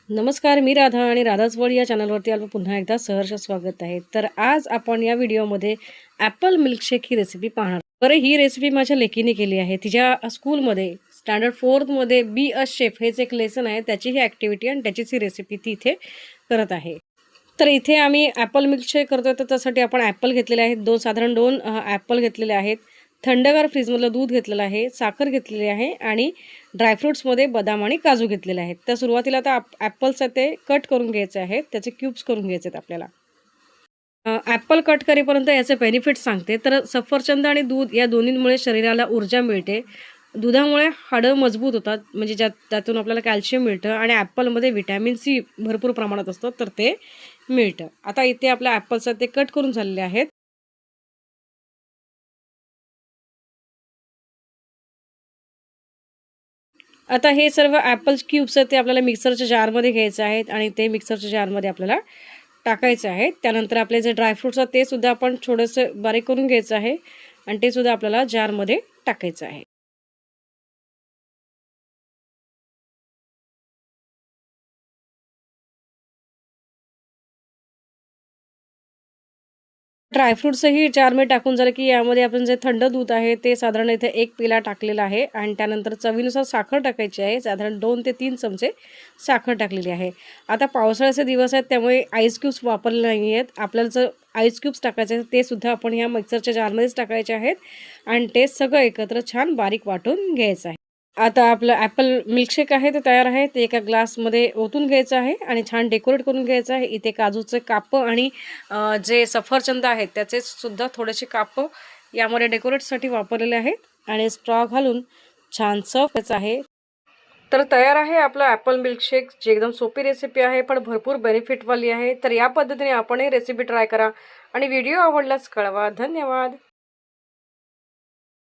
नमस्कार, मी राधा आणि राधाच वर्ल्ड या चॅनलवरती आपलं पुन्हा एकदा सहर्ष स्वागत आहे. तर आज आपण या व्हिडिओमध्ये ॲपल मिल्कशेक ही रेसिपी पाहणार. बरं, ही रेसिपी माझ्या लेकीने केली आहे. तिच्या स्कूलमध्ये स्टँडर्ड 4मध्ये बी अ शेफ हेच एक लेसन आहे. त्याची ही ॲक्टिव्हिटी आणि त्याचीच ही रेसिपी ती इथे करत आहे. तर इथे आम्ही ॲपल मिल्कशेक करतोय, तर त्यासाठी आपण ॲपल घेतलेले आहेत. साधारण 2 ॲपल घेतलेले आहेत. थंडगार फ्रीजमधलं दूध घेतलेलं आहे, साखर घेतलेली आहे आणि ड्रायफ्रुट्समध्ये बदाम आणि काजू घेतलेले आहेत. तर सुरुवातीला आता ॲपल्स आहेत ते कट करून घ्यायचे आहेत. त्याचे क्यूब्स करून घ्यायचे आहेत आपल्याला. ॲपल कट करेपर्यंत याचे बेनिफिट्स सांगते. तर सफरचंद आणि दूध या दोन्हींमुळे शरीराला ऊर्जा मिळते. दुधामुळे हाडं मजबूत होतात, म्हणजे त्यातून आपल्याला कॅल्शियम मिळतं आणि ॲपलमध्ये व्हिटॅमिन सी भरपूर प्रमाणात असतं, तर ते मिळतं. आता इथे आपल्या ॲपल्स आहेत ते कट करून झालेले आहेत. आता हे सर्व ॲपल्स क्यूब्स आहेत ते आपल्याला मिक्सरच्या जारमध्ये घ्यायचे आहेत आणि ते मिक्सरच्या जारमध्ये आपल्याला टाकायचे आहेत. त्यानंतर आपले जे ड्रायफ्रुट्स आहेत ते सुद्धा आपण थोडंसं बारीक करून घ्यायचं आहे आणि ते सुद्धा आपल्याला जारमध्ये टाकायचं आहे. ड्रायफ्रुट्सही जारमध्ये टाकून झालं, की यामध्ये आपण जे थंड दूध आहे ते साधारण इथे 1 पेला टाकलेला आहे आणि त्यानंतर चवीनुसार साखर टाकायची आहे. साधारण 2 ते 3 चमचे साखर टाकलेली आहे. आता पावसाळ्याचे दिवस आहेत त्यामुळे आईस क्यूब्स वापरले नाही आहेत. आपल्याला जर आईस क्यूब्स टाकायचे आहेत ते सुद्धा आपण ह्या मिक्सरच्या जारमध्येच टाकायचे आहेत आणि ते सगळं एकत्र छान बारीक वाटून घ्यायचं आहे. आता आपलं ॲपल मिल्कशेक आहे ते तयार आहे. ते एका ग्लासमध्ये ओतून घ्यायचं आहे आणि छान डेकोरेट करून घ्यायचं आहे. इथे काजूचे कापं आणि जे सफरचंद आहेत त्याचे सुद्धा थोडेसे कापं यामध्ये डेकोरेटसाठी वापरलेले आहेत आणि स्ट्रॉ घालून छान सर्व्ह करायचं आहे. तर तयार आहे आपलं ॲपल मिल्कशेक, जी एकदम सोपी रेसिपी आहे पण भरपूर बेनिफिटवाली आहे. तर या पद्धतीने आपणही रेसिपी ट्राय करा आणि व्हिडिओ आवडल्यास कळवा. धन्यवाद.